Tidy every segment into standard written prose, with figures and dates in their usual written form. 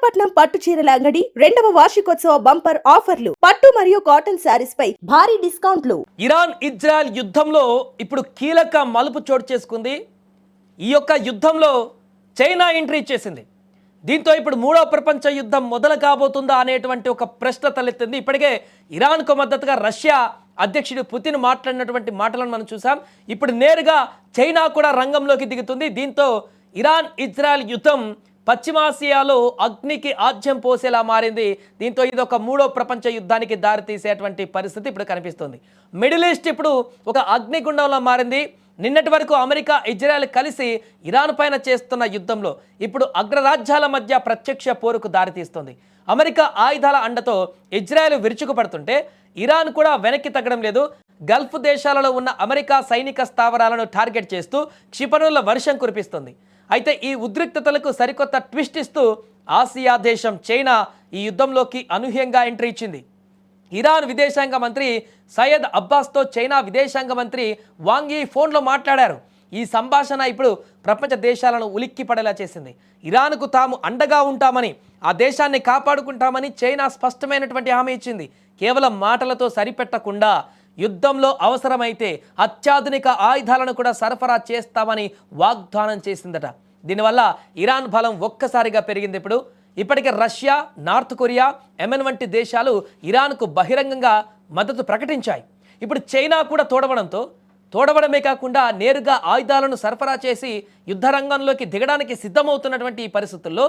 విశాఖపట్నం పట్టు చీరల అంగడి 2వ వార్షికోత్సవ బంపర్ ఆఫర్లు. పట్టు మరియు కాటన్ శారీస్ పై భారీ డిస్కౌంట్లు. ఇరాన్ ఇజ్రాయెల్ యుద్ధంలో ఇప్పుడు కీలక మలుపు చోటు చేసుకుంది. ఈ యొక్క యుద్ధంలో చైనా ఎంట్రీ చేసింది. దీంతో ఇప్పుడు మూడవ ప్రపంచ యుద్ధం మొదలు కాబోతుందా అనేటువంటి ఒక ప్రశ్న తలెత్తింది. ఇప్పటికే ఇరాన్కు మద్దతుగా రష్యా అధ్యక్షుడు పుతిన్ మాట్లాడినటువంటి మాటలను మనం చూసాం. ఇప్పుడు నేరుగా చైనా కూడా రంగంలోకి దిగుతుంది. దీంతో ఇరాన్ ఇజ్రాయెల్ యుద్ధం పశ్చిమాసియాలో అగ్నికి ఆజ్యం పోసేలా మారింది. దీంతో ఇది ఒక మూడో ప్రపంచ యుద్ధానికి దారితీసేటువంటి పరిస్థితి ఇప్పుడు కనిపిస్తుంది. మిడిల్ ఈస్ట్ ఇప్పుడు ఒక అగ్నిగుండంలో మారింది. నిన్నటి వరకు అమెరికా ఇజ్రాయెల్ కలిసి ఇరాన్ పైన చేస్తున్న యుద్ధంలో ఇప్పుడు అగ్రరాజ్యాల మధ్య ప్రత్యక్ష పోరుకు దారితీస్తుంది. అమెరికా ఆయుధాల అండతో ఇజ్రాయెల్ విరుచుకుపడుతుంటే ఇరాన్ కూడా వెనక్కి తగ్గడం లేదు. గల్ఫ్ దేశాలలో ఉన్న అమెరికా సైనిక స్థావరాలను టార్గెట్ చేస్తూ క్షిపణుల వర్షం కురిపిస్తుంది. అయితే ఈ ఉద్రిక్తతలకు సరికొత్త ట్విస్ట్ ఇస్తూ ఆసియా దేశం చైనా ఈ యుద్ధంలోకి అనూహ్యంగా ఎంట్రీ ఇచ్చింది. ఇరాన్ విదేశాంగ మంత్రి సయ్యద్ అబ్బాస్తో చైనా విదేశాంగ మంత్రి వాంగ్ యీ ఫోన్లో మాట్లాడారు. ఈ సంభాషణ ఇప్పుడు ప్రపంచ దేశాలను ఉలిక్కిపడేలా చేసింది. ఇరాన్కు తాము అండగా ఉంటామని, ఆ దేశాన్ని కాపాడుకుంటామని చైనా స్పష్టమైనటువంటి హామీ ఇచ్చింది. కేవలం మాటలతో సరిపెట్టకుండా యుద్ధంలో అవసరమైతే అత్యాధునిక ఆయుధాలను కూడా సరఫరా చేస్తామని వాగ్దానం చేసిందట. దీనివల్ల ఇరాన్ బలం ఒక్కసారిగా పెరిగింది. ఇప్పటికే రష్యా, నార్త్ కొరియా, యెమెన్ వంటి దేశాలు ఇరాన్కు బహిరంగంగా మద్దతు ప్రకటించాయి. ఇప్పుడు చైనా కూడా తోడవడమే కాకుండా నేరుగా ఆయుధాలను సరఫరా చేసి యుద్ధ రంగంలోకి దిగడానికి సిద్ధమవుతున్నటువంటి ఈ పరిస్థితుల్లో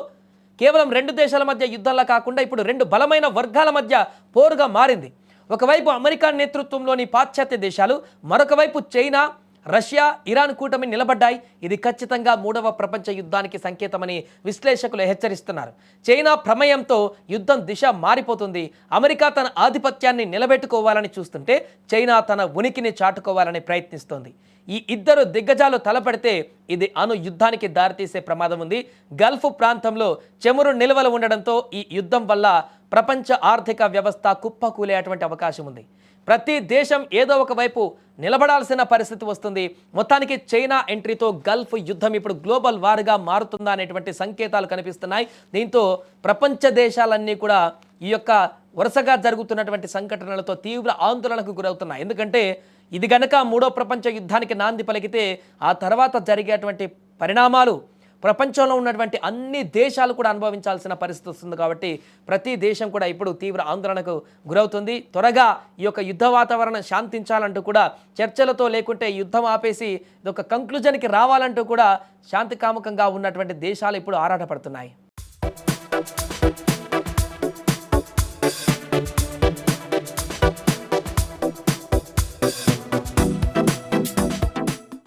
కేవలం రెండు దేశాల మధ్య యుద్ధంలా కాకుండా ఇప్పుడు రెండు బలమైన వర్గాల మధ్య పోరుగా మారింది. ఒకవైపు అమెరికా నేతృత్వంలోని పాశ్చాత్య దేశాలు, మరొక వైపు చైనా, రష్యా, ఇరాన్ కూటమి నిలబడ్డాయి. ఇది ఖచ్చితంగా మూడవ ప్రపంచ యుద్ధానికి సంకేతమని విశ్లేషకులు హెచ్చరిస్తున్నారు. చైనా ప్రమేయంతో యుద్ధం దిశ మారిపోతుంది. అమెరికా తన ఆధిపత్యాన్ని నిలబెట్టుకోవాలని చూస్తుంటే చైనా తన ఉనికిని చాటుకోవాలని ప్రయత్నిస్తోంది. ఈ ఇద్దరు దిగ్గజాలు తలపడితే ఇది అణు యుద్ధానికి దారితీసే ప్రమాదం ఉంది. గల్ఫ్ ప్రాంతంలో చమురు నిల్వలు ఉండడంతో ఈ యుద్ధం వల్ల ప్రపంచ ఆర్థిక వ్యవస్థ కుప్పకూలేటువంటి అవకాశం ఉంది. ప్రతి దేశం ఏదో ఒక వైపు నిలబడాల్సిన పరిస్థితి వస్తుంది. మొత్తానికి చైనా ఎంట్రీతో గల్ఫ్ యుద్ధం ఇప్పుడు గ్లోబల్ వార్గా మారుతుందా అనేటువంటి సంకేతాలు కనిపిస్తున్నాయి. దీంతో ప్రపంచ దేశాలన్నీ కూడా ఈ యొక్క వరుసగా జరుగుతున్నటువంటి సంఘటనలతో తీవ్ర ఆందోళనకు గురవుతున్నాయి. ఎందుకంటే ఇది గనక మూడో ప్రపంచ యుద్ధానికి నాంది పలికితే ఆ తర్వాత జరిగేటువంటి పరిణామాలు ప్రపంచంలో ఉన్నటువంటి అన్ని దేశాలు కూడా అనుభవించాల్సిన పరిస్థితి వస్తుంది. కాబట్టి ప్రతి దేశం కూడా ఇప్పుడు తీవ్ర ఆందోళనకు గురవుతుంది. త్వరగా ఈ యొక్క యుద్ధ వాతావరణం శాంతించాలంటూ కూడా చర్చలతో, లేకుంటే యుద్ధం ఆపేసి ఇదొక కంక్లూజన్కి రావాలంటూ కూడా శాంతికాముకంగా ఉన్నటువంటి దేశాలు ఇప్పుడు ఆరాటపడుతున్నాయి.